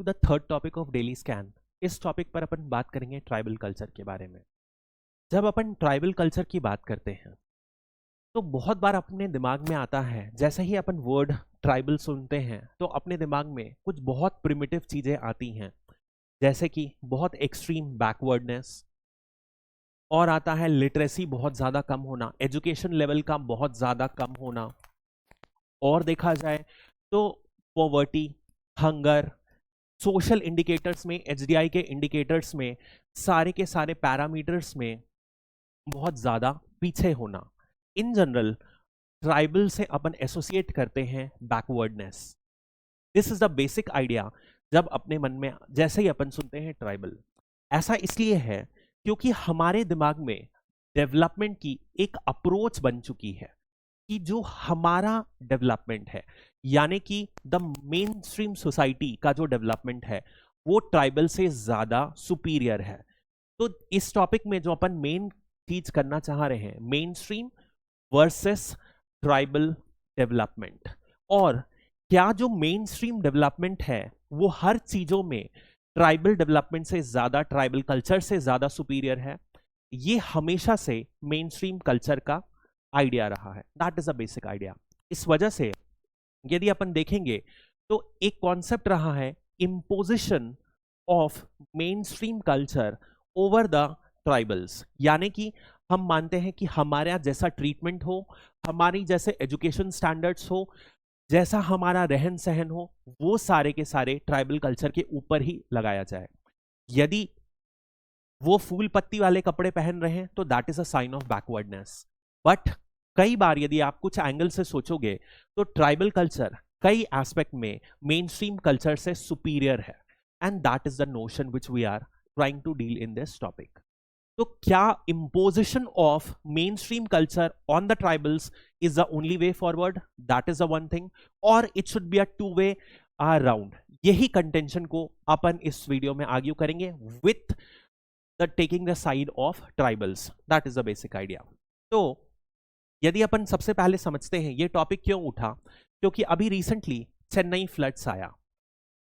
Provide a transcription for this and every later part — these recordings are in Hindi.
To the third topic of daily scan. इस टॉपिक पर अपन बात करेंगे ट्राइबल कल्चर के बारे में। जब अपन ट्राइबल कल्चर की बात करते हैं तो बहुत बार अपने दिमाग में आता है, जैसे ही अपन वर्ड ट्राइबल सुनते हैं तो अपने दिमाग में कुछ बहुत प्रिमिटिव चीजें आती हैं, जैसे कि बहुत एक्सट्रीम बैकवर्डनेस, और आता है लिटरेसी बहुत ज्यादा कम होना, एजुकेशन लेवल का बहुत ज्यादा कम होना, और देखा जाए तो पॉवर्टी, हंगर, सोशल इंडिकेटर्स में, एचडीआई के इंडिकेटर्स में, सारे के सारे पैरामीटर्स में बहुत ज्यादा पीछे होना। इन जनरल ट्राइबल से अपन एसोसिएट करते हैं backwardness. This is the basic idea. जब अपने मन में जैसे ही अपन सुनते हैं ट्राइबल, ऐसा इसलिए है क्योंकि हमारे दिमाग में डेवलपमेंट की एक अप्रोच बन चुकी है कि जो हमारा डेवलपमेंट है, यानी कि द मेन स्ट्रीम सोसाइटी का जो डेवलपमेंट है वो ट्राइबल से ज्यादा सुपीरियर है। तो इस टॉपिक में जो अपन मेन चीज करना चाह रहे हैं, main stream versus tribal development, और क्या जो मेन स्ट्रीम डेवलपमेंट है वो हर चीजों में ट्राइबल डेवलपमेंट से ज्यादा, ट्राइबल कल्चर से ज्यादा सुपीरियर है। ये हमेशा से मेन स्ट्रीम कल्चर का आइडिया रहा है। That is a basic idea. इस वजह से यदि अपन देखेंगे तो एक कॉन्सेप्ट रहा है imposition of main stream culture over the tribals, यानी कि हम मानते हैं कि हमारे यहाँ जैसा ट्रीटमेंट हो, हमारी जैसे एजुकेशन स्टैंडर्ड्स हो, जैसा हमारा रहन सहन हो, वो सारे के सारे ट्राइबल कल्चर के ऊपर ही लगाया जाए। यदि वो फूल पत्ती वाले कपड़े पहन रहे हैं तो that is a sign of backwardness. But कई बार यदि आप कुछ एंगल से सोचोगे तो ट्राइबल कल्चर कई एस्पेक्ट में मेन स्ट्रीम कल्चर से सुपीरियर है, and that is the notion which we are trying to deal in this topic. तो क्या imposition of mainstream culture on the tribals is the only way forward? That is the one thing, or it should be a two-way round? यही contention को अपन इस वीडियो में आर्ग्यू करेंगे with the taking the side of tribals. That is the basic idea. तो यदि अपन सबसे पहले समझते हैं ये टॉपिक क्यों उठा, क्योंकि अभी रिसेंटली चेन्नई फ्लड्स आया,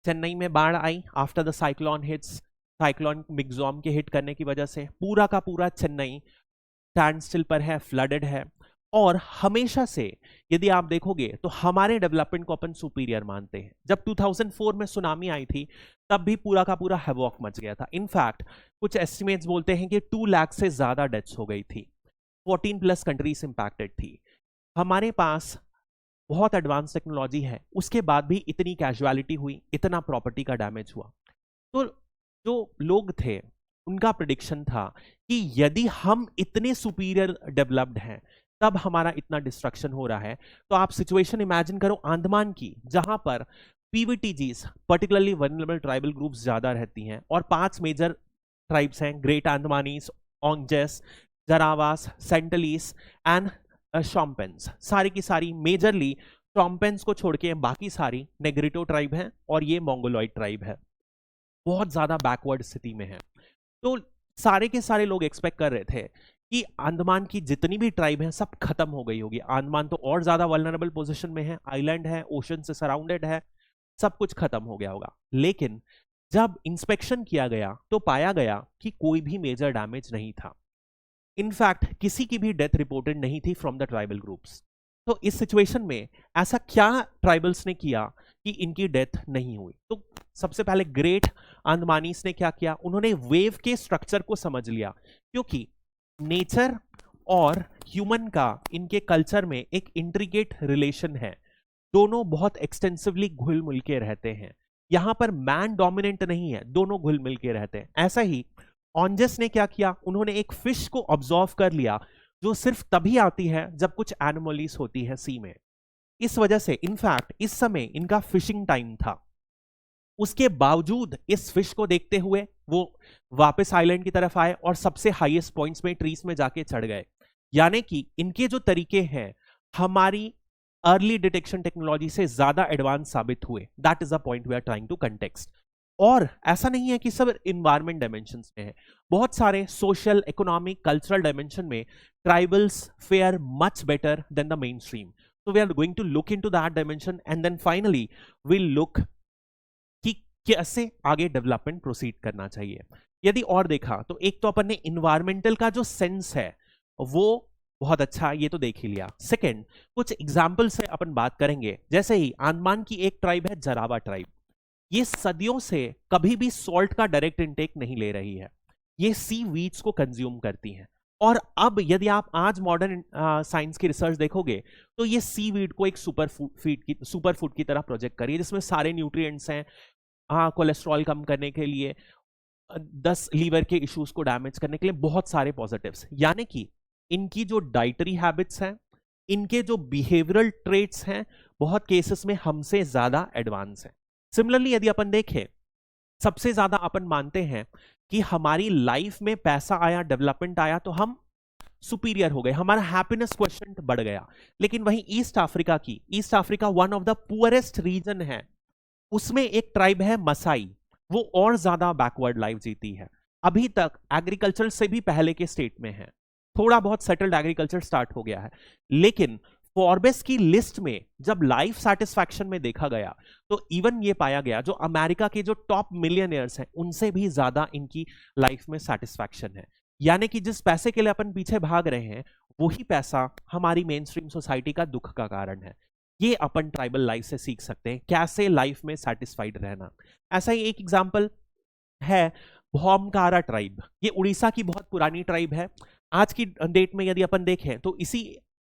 चेन्नई में बाढ़ आई after the cyclone hits. Cyclone Michaung के हिट करने की वजह से पूरा का पूरा चेन्नई स्टैंड स्टिल पर है, फ्लडेड है। और हमेशा से यदि आप देखोगे तो हमारे डेवलपमेंट को अपन सुपीरियर मानते हैं। जब 2004 में सुनामी आई थी तब भी पूरा का पूरा हैवॉक मच गया था। इनफैक्ट कुछ एस्टिमेट्स बोलते हैं कि 2 लाख से ज्यादा डेथ्स हो गई थी, 14+ कंट्रीज इंपैक्टेड थी। हमारे पास बहुत एडवांस टेक्नोलॉजी है, उसके बाद भी इतनी कैजुअलिटी हुई, इतना प्रॉपर्टी का डैमेज हुआ। तो जो लोग थे उनका प्रिडिक्शन था कि यदि हम इतने सुपीरियर डेवलप्ड हैं तब हमारा इतना डिस्ट्रक्शन हो रहा है। तो आप सिचुएशन इमेजिन करो अंडमान की, जहां पर PVTGs, particularly vulnerable tribal groups ज्यादा रहती हैं, और 5 मेजर ट्राइब्स हैं, ग्रेट अंडमानीज, ओंगजेस, जरावास, सेंटलीस एंड शॉम्पेन्स। सारी की सारी मेजरली शॉम्पेन्स को छोड़ के बाकी सारी नेग्रिटो ट्राइब है और ये मोंगोलॉइड ट्राइब है, बहुत ज्यादा बैकवर्ड स्थिति में है। तो सारे के सारे लोग एक्सपेक्ट कर रहे थे कि अंडमान की जितनी भी ट्राइब हैं सब खत्म हो गई होगी। अंडमान तो और ज्यादा वल्नरेबल पोजीशन में है, आइलैंड है, ओशन से सराउंडेड है, सब कुछ खत्म हो गया होगा। लेकिन जब इंस्पेक्शन किया गया तो पाया गया कि कोई भी मेजर डैमेज नहीं था। इनफैक्ट किसी की भी डेथ रिपोर्टेड नहीं थी फ्रॉम द ट्राइबल ग्रुप्स। तो इस सिचुएशन में ऐसा क्या ट्राइबल्स ने किया कि इनकी डेथ नहीं हुई? तो सबसे पहले ग्रेट अंडमानीज ने क्या किया, उन्होंने वेव के स्ट्रक्चर को समझ लिया, क्योंकि नेचर और ह्यूमन का इनके कल्चर में एक इंट्रिकेट रिलेशन है। दोनों बहुत एक्सटेंसिवली घुल मिल के रहते हैं, यहां पर मैन डोमिनेंट नहीं है, दोनों घुल मिल के रहते हैं। ऐसा ही ऑन्जेस ने क्या किया, उन्होंने एक फिश को ऑब्जर्व कर लिया जो सिर्फ तभी आती है जब कुछ एनोमलीज होती है सी में। इस वजह से इनफैक्ट इस समय इनका फिशिंग टाइम था, उसके बावजूद इस फिश को देखते हुए वो वापस आइलैंड की तरफ आए और सबसे हाईएस्ट पॉइंट्स में, ट्रीज में जाके चढ़ गए। यानी कि इनके जो तरीके हैं हमारी अर्ली डिटेक्शन टेक्नोलॉजी से ज्यादा एडवांस साबित हुए। That is the point we are trying to context. और ऐसा नहीं है कि सब इन्वायरमेंट डायमेंशंस में है, बहुत सारे सोशल, इकोनॉमिक, कल्चरल डायमेंशन में tribals fair much better than the main stream. So we are going to look into that dimension, and then finally we'll look कि कैसे आगे डेवलपमेंट प्रोसीड करना चाहिए। यदि और देखा तो एक तो अपन ने इन्वायरमेंटल का जो सेंस है वो बहुत अच्छा, ये तो देख ही लिया। सेकंड, कुछ एग्जाम्पल से अपन बात करेंगे, जैसे ही अंडमान की एक ट्राइब है जरावा ट्राइब, ये सदियों से कभी भी सॉल्ट का डायरेक्ट इनटेक नहीं ले रही है, ये सी वीड्स को कंज्यूम करती हैं। और अब यदि आप आज मॉडर्न साइंस की रिसर्च देखोगे तो ये सी वीड को एक सुपर फूड की तरह प्रोजेक्ट करी है, जिसमें सारे न्यूट्रिएंट्स हैं, कोलेस्ट्रॉल कम करने के लिए, 10 लीवर के इश्यूज को डैमेज करने के लिए, बहुत सारे पॉजिटिव्स। यानी कि इनकी जो डाइटरी हैबिट्स हैं, इनके जो बिहेवियरल ट्रेट्स हैं, बहुत केसेस में हमसे ज्यादा एडवांस हैं। सिमिलरली यदि अपन देखें, सबसे ज्यादा अपन मानते हैं कि हमारी लाइफ में पैसा आया, डेवलपमेंट आया तो हम सुपीरियर हो गए, हमारा हैप्पीनेस क्वेश्चन बढ़ गया। लेकिन वहीं East Africa one of the poorest region है, उसमें एक ट्राइब है मसाई, वो और ज्यादा बैकवर्ड लाइफ जीती है, अभी तक एग्रीकल्चर से भी पहले के स्टेट में है, थोड़ा बहुत सेटल्ड एग्रीकल्चर स्टार्ट हो गया है। लेकिन फॉर्ब्स की लिस्ट में जब लाइफ सेटिस्फैक्शन में देखा गया तो इवन ये पाया गया जो अमेरिका के जो टॉप मिलियनियर्स हैं उनसे भी ज्यादा इनकी लाइफ में सेटिस्फैक्शन है। यानी कि जिस पैसे के लिए अपन पीछे भाग रहे हैं वही पैसा हमारी मेन स्ट्रीम सोसाइटी का दुख का कारण है। ये अपन ट्राइबल लाइफ से सीख सकते हैं कैसे लाइफ में सेटिस्फाइड रहना। ऐसा ही एक एग्जांपल है भौमकारा ट्राइब, ये उड़ीसा की बहुत पुरानी ट्राइब है। आज की डेट में यदि अपन देखें तो इसी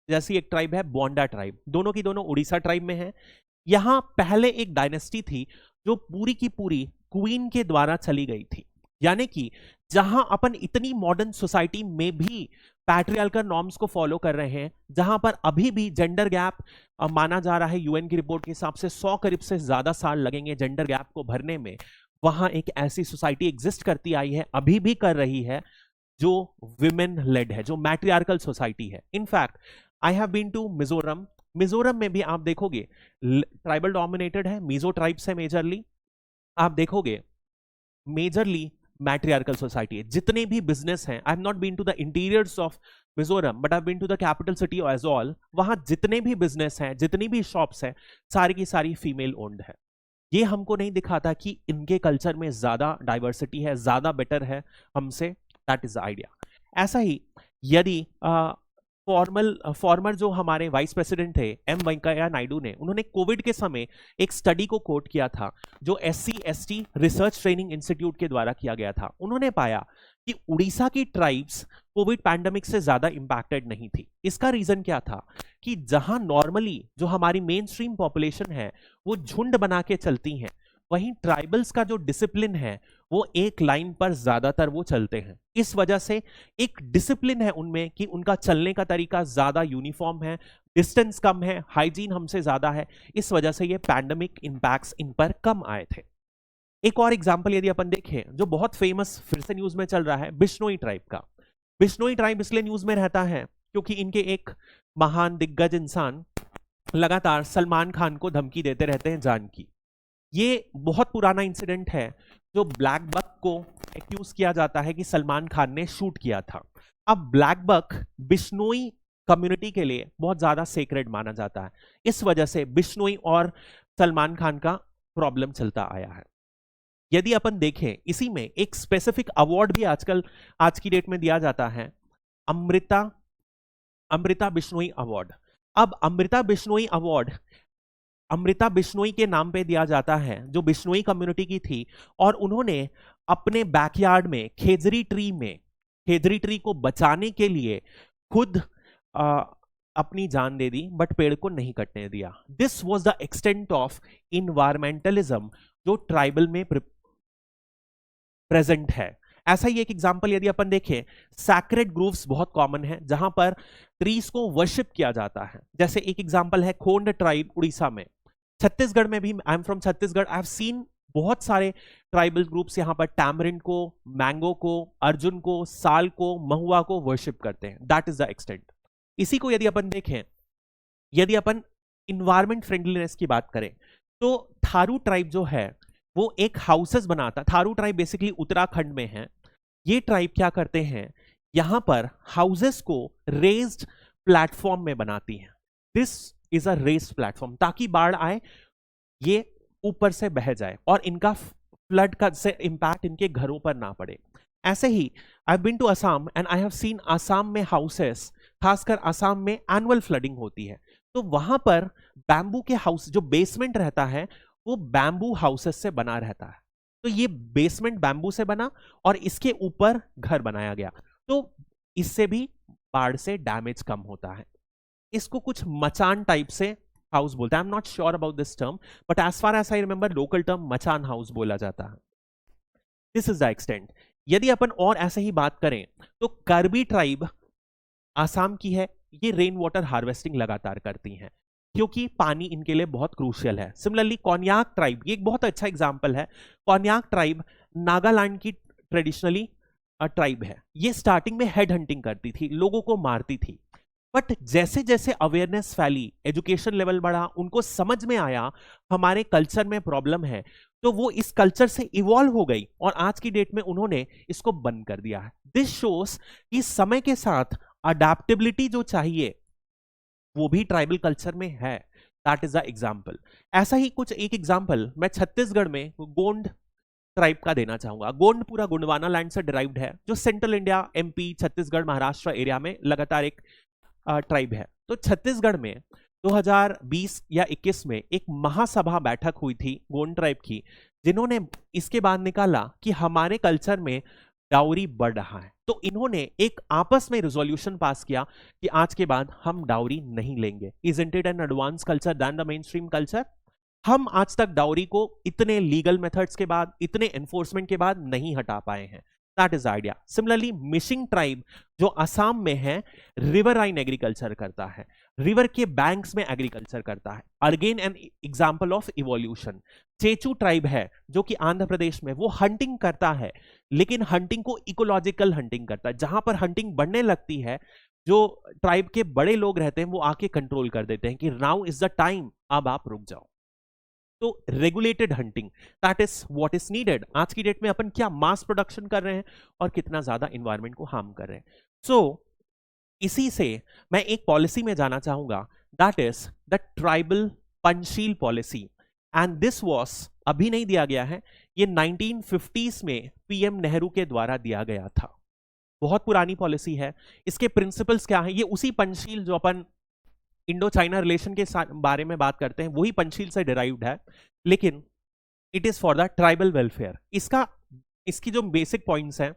जैसी एक ट्राइब है बोंडा ट्राइब, दोनों की दोनों उड़ीसा ट्राइब में है। यहां पहले एक डायनेस्टी थी जो पूरी की पूरी क्वीन के द्वारा चली गई थी। यानी कि जहां अपन इतनी मॉडर्न सोसाइटी में भी पैट्रियार्कल नॉर्म्स को फॉलो कर रहे हैं, जहां पर अभी भी जेंडर गैप माना जा रहा है, यूएन की रिपोर्ट के हिसाब से 100 करीब से ज्यादा साल लगेंगे जेंडर गैप को भरने में, वहां एक ऐसी सोसाइटी एग्जिस्ट करती आई है, अभी भी कर रही है, जो विमेन लेड है, जो मैट्रियार्कल सोसाइटी है। In fact I have been to Mizoram, Mizoram में भी आप देखोगे ट्राइबल डोमिनेटेड है, मिजो ट्राइब्स है मेजरली, आप देखोगे मेजरली मैट्रियार्कल सोसाइटी है। जितने भी बिजनेस हैं, I have not been to the interiors of Mizoram but I have been to the capital city Aizawl, वहां जितने भी बिजनेस हैं, जितनी भी शॉप्स हैं, सारी की सारी फीमेल ओन्ड है। ये हमको नहीं दिखाता कि इनके कल्चर में ज्यादा डाइवर्सिटी है, ज्यादा बेटर है हमसे, दैट इज द आइडिया। ऐसा ही यदि फॉर्मर जो हमारे वाइस प्रेसिडेंट थे एम वेंकैया नायडू ने, उन्होंने कोविड के समय एक स्टडी को कोट किया था जो SC/ST रिसर्च ट्रेनिंग इंस्टीट्यूट के द्वारा किया गया था। उन्होंने पाया कि उड़ीसा की ट्राइब्स कोविड पैंडेमिक से ज्यादा इंपैक्टेड नहीं थी। इसका रीजन क्या था कि जहां नॉर्मली जो हमारी मेन स्ट्रीम पॉपुलेशन है वो झुंड बना के चलती हैं, वहीं ट्राइबल्स का जो डिसिप्लिन है वो एक लाइन पर ज्यादातर वो चलते हैं। इस वजह से एक डिसिप्लिन है उनमें कि उनका चलने का तरीका ज्यादा यूनिफॉर्म है, डिस्टेंस कम है, हाइजीन हमसे ज्यादा है, इस वजह से ये पैंडेमिक इंपैक्ट्स इन पर कम आए थे। एक और एग्जांपल यदि अपन देखें जो बहुत फेमस फिर से न्यूज में चल रहा है, बिश्नोई ट्राइब का। बिश्नोई ट्राइब इसलिए न्यूज में रहता है क्योंकि इनके एक महान दिग्गज इंसान लगातार सलमान खान को धमकी देते रहते हैं जान की। ये बहुत पुराना इंसिडेंट है जो ब्लैक बक को एक्यूज किया जाता है कि सलमान खान ने शूट किया था। अब ब्लैक बक बिश्नोई कम्युनिटी के लिए बहुत ज्यादा सेक्रेड माना जाता है, इस वजह से बिश्नोई और सलमान खान का प्रॉब्लम चलता आया है। यदि अपन देखें इसी में एक स्पेसिफिक अवार्ड भी आजकल आज की डेट में दिया जाता है, अमृता बिश्नोई अवार्ड। अब अमृता बिश्नोई अवार्ड अमृता बिश्नोई के नाम पे दिया जाता है जो बिश्नोई कम्युनिटी की थी, और उन्होंने अपने बैकयार्ड में खेजरी ट्री को बचाने के लिए खुद अपनी जान दे दी, बट पेड़ को नहीं कटने दिया। This was the extent of environmentalism जो ट्राइबल में प्रेजेंट है। ऐसा ही एक एग्जांपल यदि अपन देखें, सैक्रेड ग्रूव्स बहुत कॉमन है जहां पर ट्रीज को वर्शिप किया जाता है। जैसे एक एग्जांपल है खोंड ट्राइब उड़ीसा में। छत्तीसगढ़ में भी, I am from Chhattisgarh, I have scene बहुत सारे ट्राइबल ग्रुप्स यहाँ पर टैमरिंड को, मैंगो को, अर्जुन को, साल को, महुआ को वर्शिप करते हैं। That is the extent. इसी को यदि अपन देखें, यदि अपन इन्वायरमेंट फ्रेंडलीनेस की बात करें तो थारू ट्राइब जो है वो एक हाउसेस बनाता। थारू ट्राइब बेसिकली उत्तराखंड में है। ये ट्राइब क्या करते हैं, यहां पर हाउसेस को रेज्ड प्लेटफॉर्म में बनाती हैं। This is a raised platform, ताकि बाढ़ आए ये ऊपर से बह जाए। और इनका फ्लड का से इम्पैक्ट इनके घरों पर ना पड़े। ऐसे ही I been to Assam and I have seen Assam में हाउसेस, खासकर असम में एनुअल फ्लडिंग होती है, तो वहां पर बैम्बू के हाउस, जो बेसमेंट रहता है वो बैम्बू हाउसेस से बना रहता है। तो ये बेसमेंट बैम्बू से बना और इसके ऊपर घर बनाया गया, तो इससे भी बाढ़ से डैमेज कम होता है। इसको कुछ मचान टाइप से हाउस बोलते हैं। I am not sure about this term, but as far as I remember local term मचान हाउस बोला जाता है। This is the extent. यदि अपन और ऐसे ही बात करें तो कार्बी ट्राइब आसाम की है, ये रेन वाटर हार्वेस्टिंग लगातार करती हैं क्योंकि पानी इनके लिए बहुत क्रूशियल है। सिमिलरली कोन्याक ट्राइब, ये एक बहुत अच्छा एग्जांपल है। कोन्याक ट्राइब नागालैंड की ट्रेडिशनली ट्राइब है। ये स्टार्टिंग में हेड हंटिंग करती थी, लोगों को मारती थी, बट जैसे जैसे अवेयरनेस फैली, एजुकेशन लेवल बढ़ा, उनको समझ में आया हमारे कल्चर में प्रॉब्लम है, तो वो इस कल्चर से इवॉल्व हो गई और आज की डेट में उन्होंने इसको बंद कर दिया है। दिस शोस कि समय के साथ अडेप्टेबिलिटी जो चाहिए वो भी ट्राइबल कल्चर में है। That is the example. ऐसा ही कुछ एक एग्जाम्पल मैं छत्तीसगढ़ में गोंड ट्राइब का देना चाहूंगा। गोंड पूरा गोंडवाना लैंड से डिराइव्ड है, जो central India, MP, Chhattisgarh, Maharashtra area में लगातार एक ट्राइब है। तो छत्तीसगढ़ में 2020 या 21 में एक महासभा बैठक हुई थी गोंड ट्राइब की, जिन्होंने इसके बाद निकाला कि हमारे कल्चर में डाउरी बढ़ रहा है। तो इन्होंने एक आपस में रिजोल्यूशन पास किया कि आज के बाद हम डाउरी नहीं लेंगे। Isn't it an advance culture than the mainstream culture? हम आज तक डाउरी को इतने लीगल मेथड्स के बाद, इतने एनफोर्समेंट के बाद नहीं हटा पाए हैं। That is idea. Similarly Mishing tribe जो असम में है, रिवराइन एग्रीकल्चर करता है, रिवर के बैंक्स में एग्रीकल्चर करता है। Again an example of evolution. चेचू ट्राइब है जो कि आंध्र प्रदेश में, वो हंटिंग करता है, लेकिन हंटिंग को इकोलॉजिकल हंटिंग करता है। जहां पर हंटिंग बढ़ने लगती है, जो ट्राइब के बड़े लोग रहते हैं वो आके कंट्रोल कर देते हैं कि नाउ इज द टाइम, अब आप रुक जाओ। तो regulated hunting, that is what is needed. आज की डेट में अपन क्या मास प्रोडक्शन कर रहे हैं और कितना ज्यादा इन्वायरमेंट को हार्म कर रहे हैं। सो इसी से मैं एक पॉलिसी में जाना चाहूंगा, that is the tribal Panchsheel policy. And this was, अभी नहीं दिया गया है, ये 1950s में पीएम नेहरू के द्वारा दिया गया था। बहुत पुरानी पॉलिसी है। इसके प्रिंसिपल्स क्या है? ये उसी पंचशील जो अपन इंडो चाइना रिलेशन के बारे में बात करते हैं, वही पंचशील से डिराइव्ड है, लेकिन it is for the tribal welfare. इसकी जो बेसिक पॉइंट्स हैं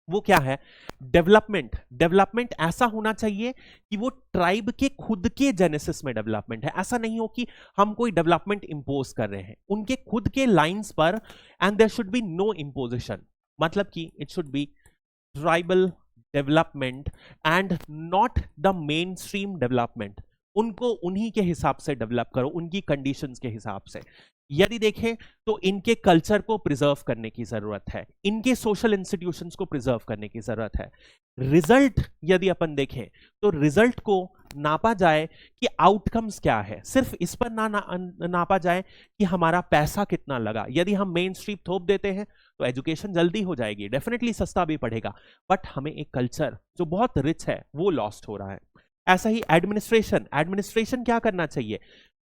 वो क्या है? डेवलपमेंट। डेवलपमेंट ऐसा होना चाहिए कि वो ट्राइब के खुद के जेनेसिस में डेवलपमेंट है। ऐसा नहीं हो कि हम कोई डेवलपमेंट इंपोज कर रहे हैं उनके खुद के लाइंस पर, and there should be no imposition. मतलब कि it should be tribal development and not the mainstream development. उनको उन्हीं के हिसाब से डेवलप करो, उनकी कंडीशंस के हिसाब से। यदि देखें तो इनके कल्चर को प्रिजर्व करने की जरूरत है, इनके सोशल इंस्टीट्यूशंस को प्रिजर्व करने की जरूरत है। रिजल्ट यदि अपन देखें तो रिजल्ट को नापा जाए कि आउटकम्स क्या है, सिर्फ इस पर नापा जाए कि हमारा पैसा कितना लगा। यदि हम मेन स्ट्रीम थोप देते हैं तो एजुकेशन जल्दी हो जाएगी, डेफिनेटली सस्ता भी पड़ेगा, बट हमें एक कल्चर जो बहुत रिच है वो लॉस्ट हो रहा है। ऐसा ही एडमिनिस्ट्रेशन। एडमिनिस्ट्रेशन क्या करना चाहिए?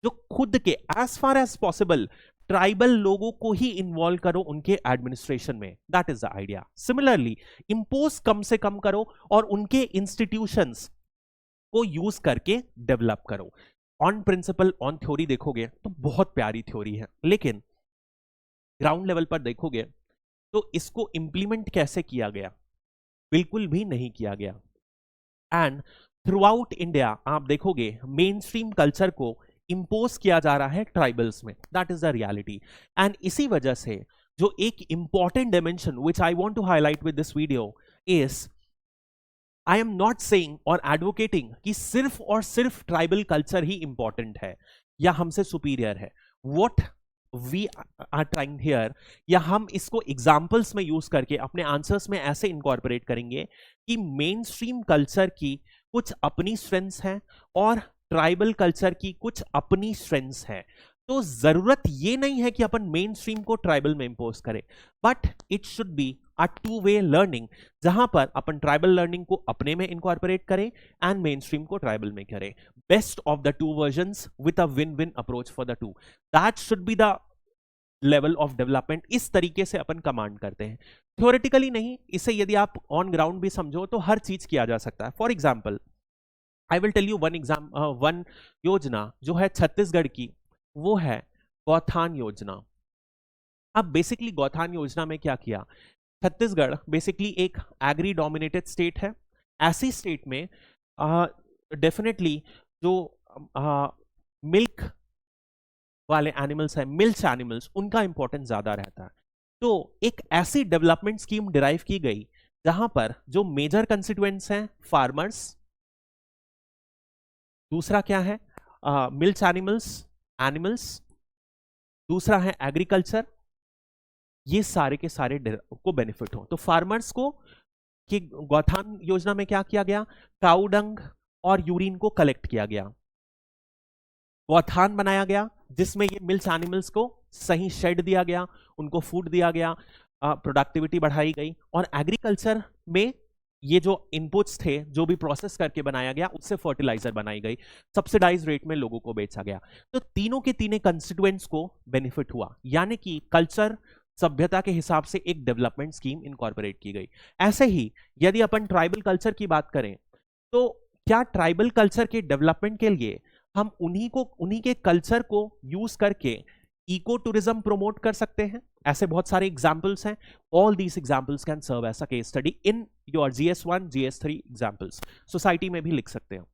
जो खुद के as far as possible tribal लोगों को ही इन्वॉल्व करो उनके एडमिनिस्ट्रेशन में। That is the idea. Similarly impose कम से कम करो और उनके इंस्टीट्यूशंस को यूज करके डेवलप करो। ऑन प्रिंसिपल, ऑन थ्योरी देखोगे तो बहुत प्यारी थ्योरी है, लेकिन ग्राउंड लेवल पर देखोगे तो इसको इंप्लीमेंट कैसे किया गया? बिल्कुल भी नहीं किया गया। एंड थ्रू आउट इंडिया आप देखोगे मेन स्ट्रीम कल्चर को इंपोज किया जा रहा है ट्राइबल्स में। That is the reality. And इसी वजह से जो एक important dimension which I want to highlight with this video is, I am not saying और एडवोकेटिंग कि सिर्फ और सिर्फ ट्राइबल कल्चर ही इंपॉर्टेंट है या हमसे सुपीरियर है। What we are trying here, या हम इसको एग्जाम्पल्स में यूज करके अपने आंसर्स में ऐसे इनकॉर्पोरेट करेंगे कि मेन स्ट्रीम कल्चर की कुछ अपनी स्ट्रेंथ्स हैं और ट्राइबल कल्चर की कुछ अपनी स्ट्रेंथ्स हैं। तो जरूरत ये नहीं है कि अपन मेन स्ट्रीम को ट्राइबल में इंपोज करें, but it should be a two way learning, जहां पर अपन ट्राइबल लर्निंग को अपने में इंकॉर्पोरेट करें एंड मेन स्ट्रीम को ट्राइबल में करें। Best of the two versions with a win win approach for the two. That should be the level of development, इस तरीके से अपन कमांड करते हैं। थ्योरेटिकली नहीं, इसे यदि आप ऑन ग्राउंड भी समझो तो हर चीज किया जा सकता है। For example I will tell you one योजना जो है छत्तीसगढ़ की, वो है गौठान योजना। अब बेसिकली गौठान योजना में क्या किया, छत्तीसगढ़ बेसिकली एक एग्री डोमिनेटेड स्टेट है। ऐसी स्टेट में डेफिनेटली जो मिल्क वाले एनिमल्स हैं, मिल्क एनिमल्स, उनका इंपॉर्टेंस ज्यादा रहता है। तो एक ऐसी डेवलपमेंट स्कीम डिराइव की गई जहां पर जो मेजर कंस्टिट्यूएंट्स हैं फार्मर्स, दूसरा क्या है मिल्क एनिमल्स, दूसरा है एग्रीकल्चर, ये सारे के सारे को बेनिफिट हो। तो फार्मर्स को कि गौठान योजना में क्या किया गया, काऊ डंग और यूरिन को कलेक्ट किया गया, गौठान बनाया गया जिसमें ये मिल्क एनिमल्स को सही शेड दिया गया, उनको फूड दिया गया, प्रोडक्टिविटी बढ़ाई गई, और एग्रीकल्चर में ये जो इनपुट्स थे जो भी प्रोसेस करके बनाया गया उससे फर्टिलाइजर बनाई गई, सब्सिडाइज रेट में लोगों को बेचा गया। तो तीनों के तीनों कंस्टिट्यूएंट्स को बेनिफिट हुआ, यानी कि कल्चर सभ्यता के हिसाब से एक डेवलपमेंट स्कीम इनकॉर्पोरेट की गई। ऐसे ही यदि अपन ट्राइबल कल्चर की बात करें तो क्या ट्राइबल कल्चर के डेवलपमेंट के लिए हम उन्हीं के कल्चर को यूज करके इको टूरिज्म प्रोमोट कर सकते हैं? ऐसे बहुत सारे एग्जाम्पल्स हैं। All these examples can serve as a case study in your GS1 GS3 examples. Society में भी लिख सकते हो।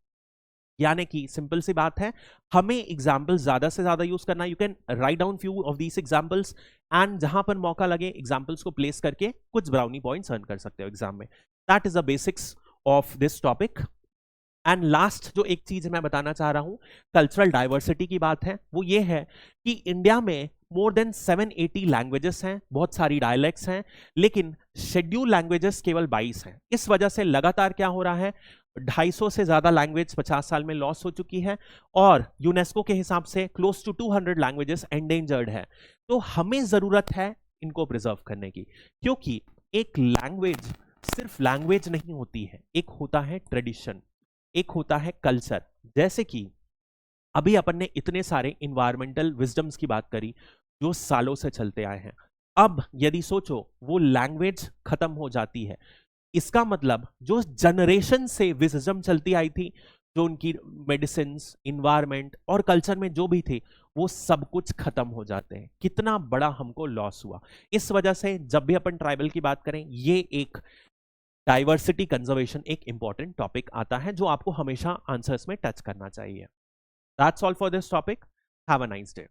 यानी कि सिंपल सी बात है, हमें एग्जाम्पल्स ज्यादा से ज्यादा यूज करना। You can write down few of these examples and जहां पर मौका लगे एग्जाम्पल्स को प्लेस करके कुछ ब्राउनी पॉइंट्स अर्न कर सकते हो एग्जाम में। That is the basics of this topic. And last जो एक चीज मैं बताना चाह रहा हूं, कल्चरल डाइवर्सिटी की बात है, वो ये है कि इंडिया में मोर देन 780 लैंग्वेजेस हैं, बहुत सारी डायलेक्ट्स हैं, लेकिन शेड्यूल लैंग्वेजेस केवल 22 हैं। इस वजह से लगातार क्या हो रहा है, 250 से ज्यादा लैंग्वेज 50 साल में लॉस हो चुकी है, और यूनेस्को के हिसाब से क्लोज टू 200 लैंग्वेजेस एंडेंजर्ड है। तो हमें जरूरत है इनको प्रिजर्व करने की, क्योंकि एक लैंग्वेज सिर्फ लैंग्वेज नहीं होती है, एक होता है ट्रेडिशन, एक होता है कल्चर। जैसे कि अभी अपन ने इतने सारे इन्वायरमेंटल विजडम्स की बात करी जो सालों से चलते आए हैं। अब यदि सोचो वो लैंग्वेज खत्म हो जाती है, इसका मतलब जो जनरेशन से विजडम चलती आई थी, जो उनकी मेडिसिन, इन्वायरमेंट और कल्चर में जो भी थे, वो सब कुछ खत्म हो जाते हैं। कितना बड़ा हमको लॉस हुआ। इस वजह से जब भी अपन ट्राइबल की बात करें, ये एक डाइवर्सिटी कंजर्वेशन एक इंपॉर्टेंट टॉपिक आता है जो आपको हमेशा आंसर्स में टच करना चाहिए। That's all for this topic. Have a nice day.